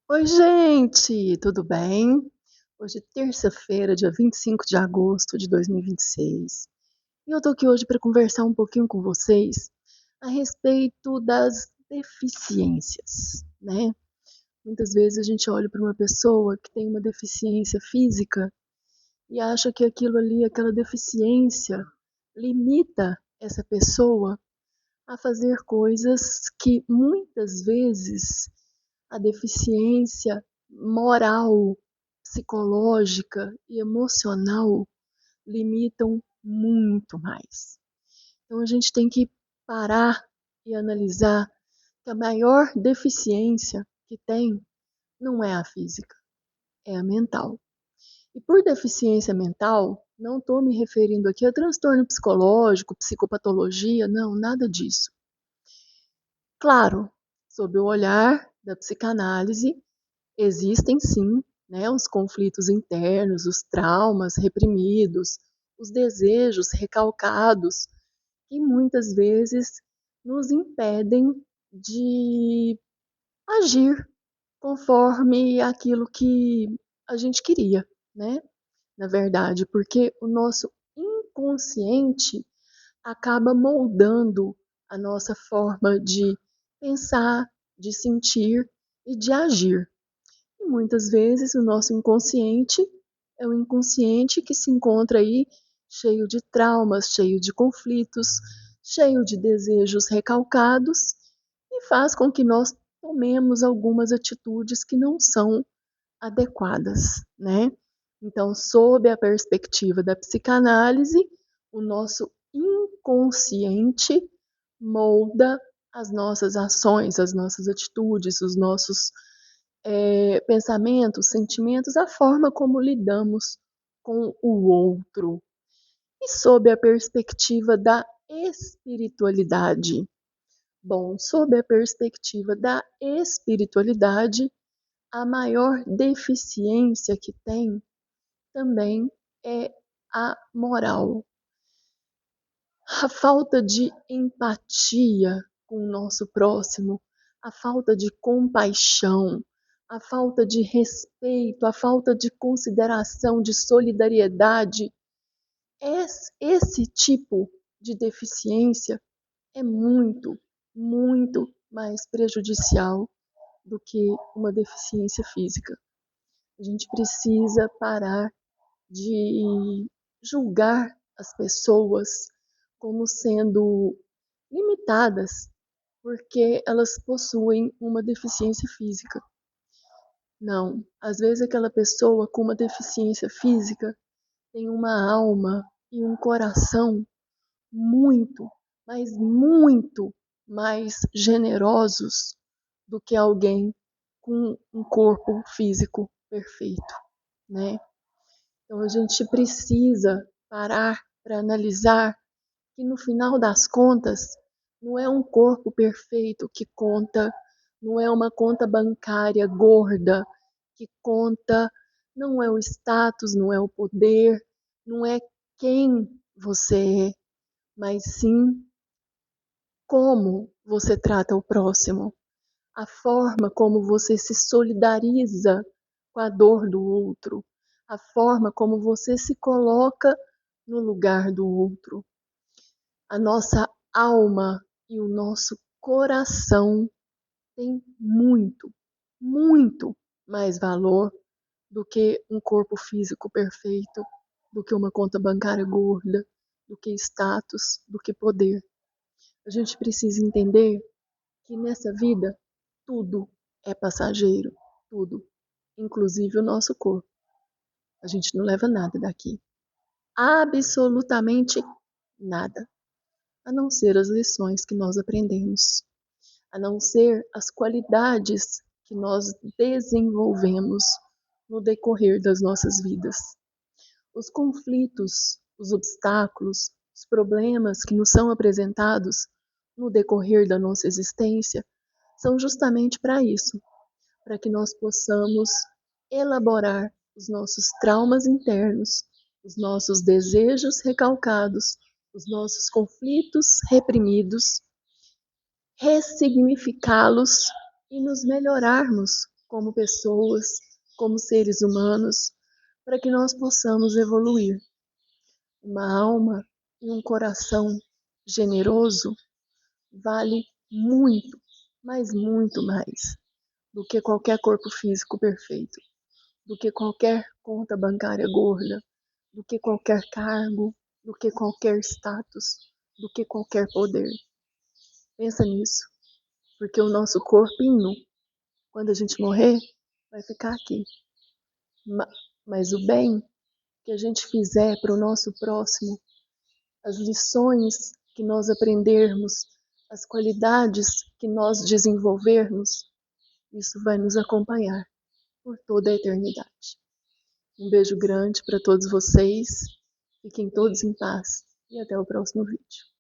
Oi, gente, tudo bem? Hoje é terça-feira, dia 25 de agosto de 2026. E eu tô aqui hoje para conversar um pouquinho com vocês a respeito das deficiências, né? Muitas vezes a gente olha para uma pessoa que tem uma deficiência física e acha que aquilo ali, aquela deficiência, limita essa pessoa a fazer coisas que muitas vezes a deficiência moral, psicológica e emocional limitam muito mais. Então a gente tem que parar e analisar que a maior deficiência que tem não é a física, é a mental. E por deficiência mental, não estou me referindo aqui a transtorno psicológico, psicopatologia, não, nada disso. Claro, sob o olhar da psicanálise, existem sim, né, os conflitos internos, os traumas reprimidos, os desejos recalcados, que muitas vezes nos impedem de agir conforme aquilo que a gente queria, né? Na verdade, porque o nosso inconsciente acaba moldando a nossa forma de pensar, de sentir e de agir. E muitas vezes o nosso inconsciente é um inconsciente que se encontra aí cheio de traumas, cheio de conflitos, cheio de desejos recalcados e faz com que nós tomemos algumas atitudes que não são adequadas, né? Então, sob a perspectiva da psicanálise, o nosso inconsciente molda as nossas ações, as nossas atitudes, os nossos pensamentos, sentimentos, a forma como lidamos com o outro. E sob a perspectiva da espiritualidade. Bom, sob a perspectiva da espiritualidade, a maior deficiência que tem também é a moral. A falta de empatia com o nosso próximo, a falta de compaixão, a falta de respeito, a falta de consideração, de solidariedade, esse tipo de deficiência é muito, muito mais prejudicial do que uma deficiência física. A gente precisa parar de julgar as pessoas como sendo limitadas porque elas possuem uma deficiência física. Não, às vezes aquela pessoa com uma deficiência física tem uma alma e um coração muito, mas muito mais generosos do que alguém com um corpo físico perfeito, né? Então a gente precisa parar para analisar que no final das contas não é um corpo perfeito que conta, não é uma conta bancária gorda que conta, não é o status, não é o poder, não é quem você é, mas sim como você trata o próximo, a forma como você se solidariza com a dor do outro, a forma como você se coloca no lugar do outro. A nossa alma e o nosso coração têm muito, muito mais valor do que um corpo físico perfeito, do que uma conta bancária gorda, do que status, do que poder. A gente precisa entender que nessa vida tudo é passageiro, tudo, inclusive o nosso corpo. A gente não leva nada daqui, absolutamente nada, a não ser as lições que nós aprendemos, a não ser as qualidades que nós desenvolvemos no decorrer das nossas vidas. Os conflitos, os obstáculos, os problemas que nos são apresentados no decorrer da nossa existência são justamente para isso, para que nós possamos elaborar os nossos traumas internos, os nossos desejos recalcados, os nossos conflitos reprimidos, ressignificá-los e nos melhorarmos como pessoas, como seres humanos, para que nós possamos evoluir. Uma alma e um coração generoso vale muito, mas muito mais do que qualquer corpo físico perfeito, do que qualquer conta bancária gorda, do que qualquer cargo, do que qualquer status, do que qualquer poder. Pensa nisso, porque o nosso corpinho, quando a gente morrer, vai ficar aqui. Mas o bem que a gente fizer para o nosso próximo, as lições que nós aprendermos, as qualidades que nós desenvolvermos, isso vai nos acompanhar por toda a eternidade. Um beijo grande para todos vocês, fiquem todos em paz e até o próximo vídeo.